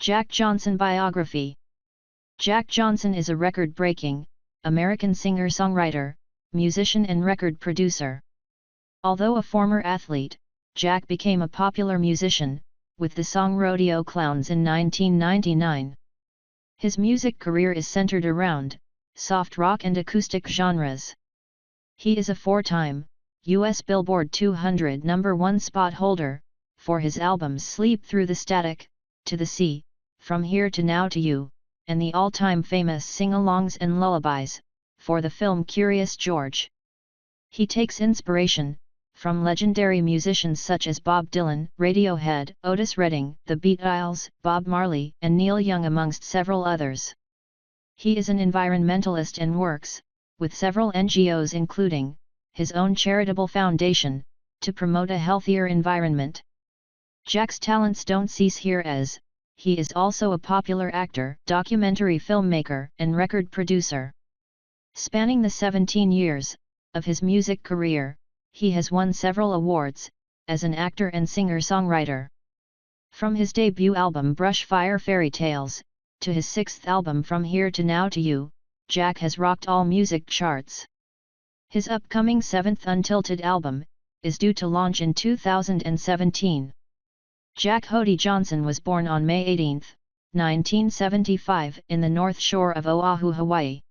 Jack Johnson Biography. Jack Johnson is a record-breaking American singer-songwriter, musician and record producer. Although a former athlete, Jack became a popular musician, with the song Rodeo Clowns in 1999. His music career is centered around soft rock and acoustic genres. He is a four-time U.S. Billboard 200 #1 spot holder for his albums Sleep Through the Static, To the Sea, From Here to Now to You, and the all-time famous sing-alongs and lullabies for the film Curious George. He takes inspiration from legendary musicians such as Bob Dylan, Radiohead, Otis Redding, The Beatles, Bob Marley, and Neil Young amongst several others. He is an environmentalist and works with several NGOs including his own charitable foundation to promote a healthier environment. Jack's talents don't cease here, as he is also a popular actor, documentary filmmaker, and record producer. Spanning the 17 years of his music career, he has won several awards as an actor and singer-songwriter. From his debut album Brush Fire Fairy Tales to his sixth album From Here to Now to You, Jack has rocked all music charts. His upcoming seventh Untilted album is due to launch in 2017. Jack Hody Johnson was born on May 18, 1975 in the North Shore of Oahu, Hawaii.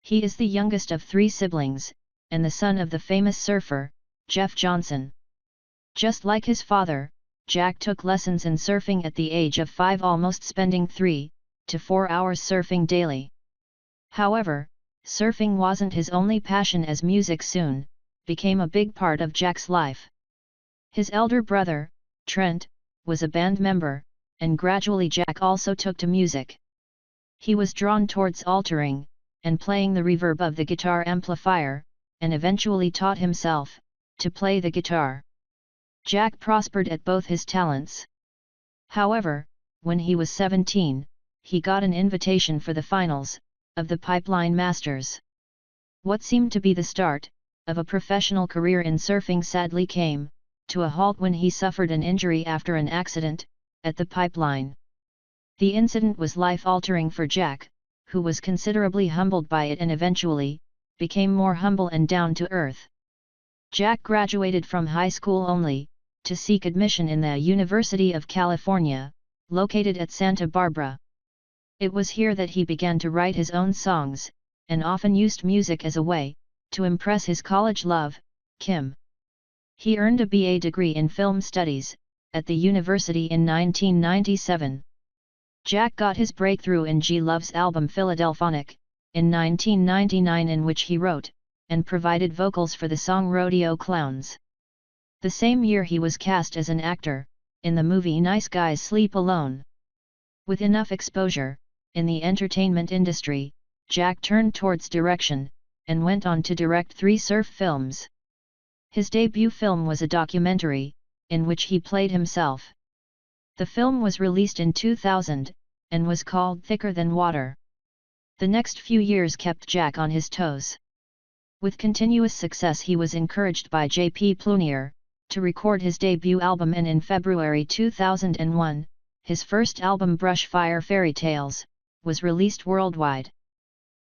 He is the youngest of three siblings, and the son of the famous surfer, Jeff Johnson. Just like his father, Jack took lessons in surfing at the age of 5, almost spending 3 to 4 hours surfing daily. However, surfing wasn't his only passion, as music soon became a big part of Jack's life. His elder brother, Trent, was a band member, and gradually Jack also took to music. He was drawn towards altering and playing the reverb of the guitar amplifier, and eventually taught himself to play the guitar. Jack prospered at both his talents. However, when he was 17, he got an invitation for the finals of the Pipeline Masters. What seemed to be the start of a professional career in surfing sadly came to a halt when he suffered an injury after an accident at the pipeline. The incident was life-altering for Jack, who was considerably humbled by it and eventually became more humble and down-to-earth. Jack graduated from high school only to seek admission in the University of California, located at Santa Barbara. It was here that he began to write his own songs, and often used music as a way to impress his college love, Kim. He earned a BA degree in film studies at the university in 1997. Jack got his breakthrough in G Love's album Philadelphonic in 1999, in which he wrote and provided vocals for the song Rodeo Clowns. The same year he was cast as an actor in the movie Nice Guys Sleep Alone. With enough exposure in the entertainment industry, Jack turned towards direction and went on to direct 3 surf films. His debut film was a documentary in which he played himself. The film was released in 2000 and was called Thicker Than Water. The next few years kept Jack on his toes. With continuous success, he was encouraged by J.P. Plunier to record his debut album, and in February 2001, his first album Brush Fire Fairy Tales was released worldwide.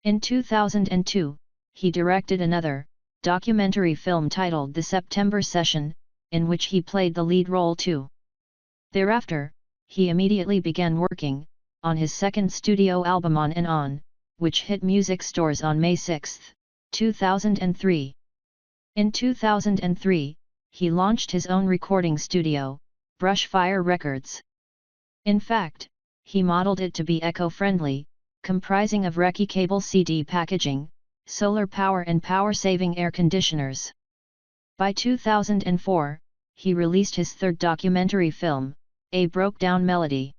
In 2002, he directed another documentary film titled The September Session, in which he played the lead role too. Thereafter, he immediately began working on his second studio album On and On, which hit music stores on May 6, 2003. In 2003, he launched his own recording studio, Brushfire Records. In fact, he modeled it to be eco-friendly, comprising of Recce cable CD packaging, solar power and power-saving air conditioners. By 2004, he released his third documentary film, A Broke Down Melody.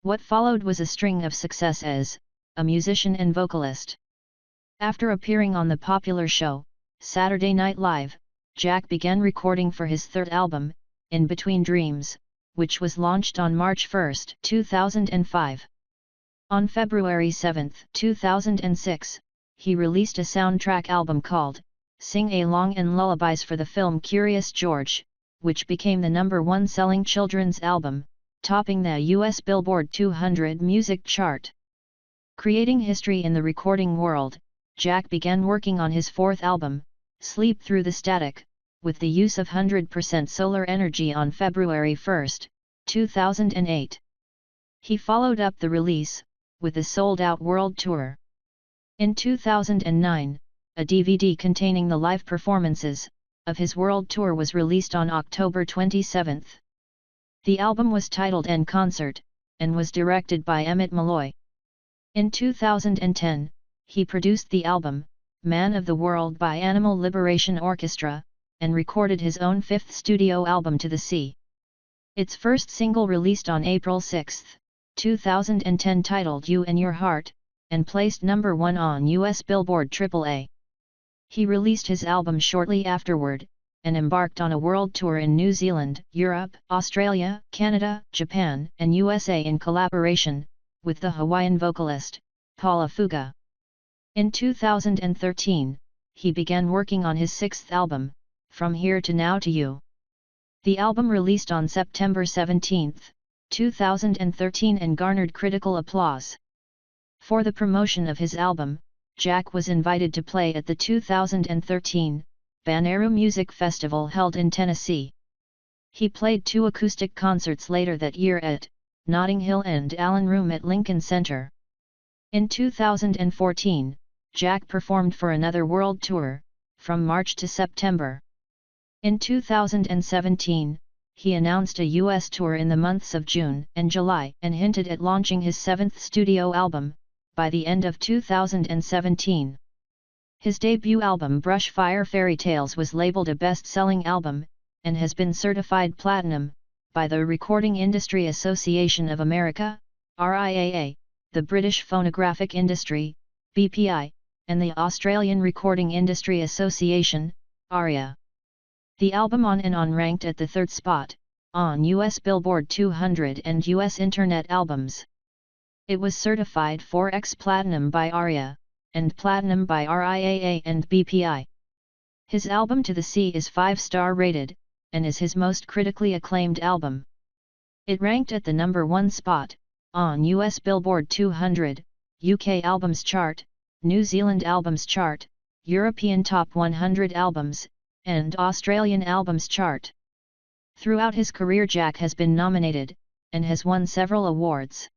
What followed was a string of success as a musician and vocalist. After appearing on the popular show, Saturday Night Live, Jack began recording for his third album, In Between Dreams, which was launched on March 1, 2005. On February 7, 2006, he released a soundtrack album called Sing Along and Lullabies for the film Curious George, which became the #1 selling children's album topping the U.S. Billboard 200 music chart. Creating history in the recording world, Jack began working on his fourth album, Sleep Through the Static, with the use of 100% solar energy on February 1, 2008. He followed up the release with a sold-out world tour. In 2009, a DVD containing the live performances of his world tour was released on October 27. The album was titled En Concert, and was directed by Emmett Malloy. In 2010, he produced the album, Man of the World by Animal Liberation Orchestra, and recorded his own fifth studio album To the Sea. Its first single released on April 6, 2010 titled You and Your Heart, and placed number 1 on US Billboard AAA. He released his album shortly afterward, and embarked on a world tour in New Zealand, Europe, Australia, Canada, Japan, and USA in collaboration with the Hawaiian vocalist, Paula Fuga. In 2013, he began working on his sixth album, From Here to Now to You. The album released on September 17, 2013 and garnered critical applause. For the promotion of his album, Jack was invited to play at the 2013 Bonnaroo Music Festival held in Tennessee. He played 2 acoustic concerts later that year at Notting Hill and Allen Room at Lincoln Center. In 2014, Jack performed for another world tour, from March to September. In 2017, he announced a US tour in the months of June and July and hinted at launching his 7th studio album by the end of 2017. His debut album Brushfire Fairy Tales was labeled a best-selling album, and has been certified platinum by the Recording Industry Association of America, RIAA, the British Phonographic Industry, BPI, and the Australian Recording Industry Association, ARIA. The album On and On ranked at the 3rd spot on US Billboard 200 and US Internet Albums. It was certified 4X Platinum by ARIA, and Platinum by RIAA and BPI. His album To the Sea is 5-star rated, and is his most critically acclaimed album. It ranked at the number 1 spot on US Billboard 200, UK Albums Chart, New Zealand Albums Chart, European Top 100 Albums, and Australian Albums Chart. Throughout his career, Jack has been nominated, and has won several awards.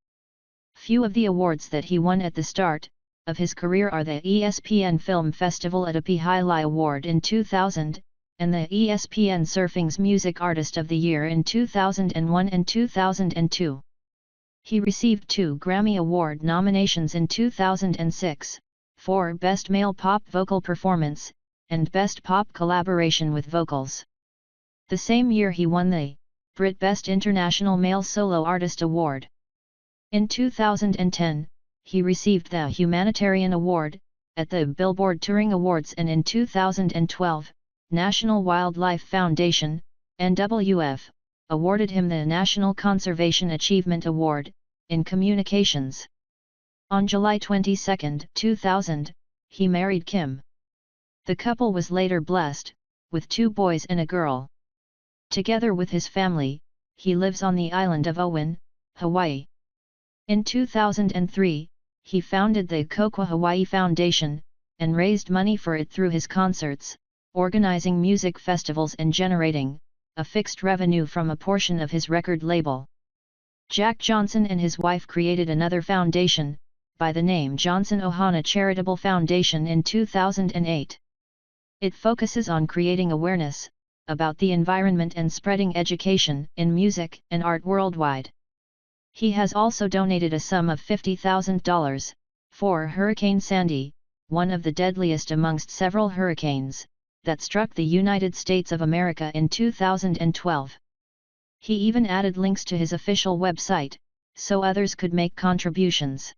Few of the awards that he won at the start of his career are the ESPN Film Festival Atapi Hailai Award in 2000, and the ESPN Surfing's Music Artist of the Year in 2001 and 2002. He received 2 Grammy Award nominations in 2006, for Best Male Pop Vocal Performance, and Best Pop Collaboration with Vocals. The same year he won the Brit Best International Male Solo Artist Award. In 2010, he received the Humanitarian Award at the Billboard Touring Awards, and in 2012, National Wildlife Foundation, NWF, awarded him the National Conservation Achievement Award in Communications. On July 22, 2000, he married Kim. The couple was later blessed with 2 boys and a girl. Together with his family, he lives on the island of Oahu, Hawaii. In 2003, he founded the Kokwa Hawaii Foundation, and raised money for it through his concerts, organizing music festivals and generating a fixed revenue from a portion of his record label. Jack Johnson and his wife created another foundation, by the name Johnson Ohana Charitable Foundation in 2008. It focuses on creating awareness about the environment and spreading education in music and art worldwide. He has also donated a sum of $50,000 for Hurricane Sandy, one of the deadliest amongst several hurricanes that struck the United States of America in 2012. He even added links to his official website, so others could make contributions.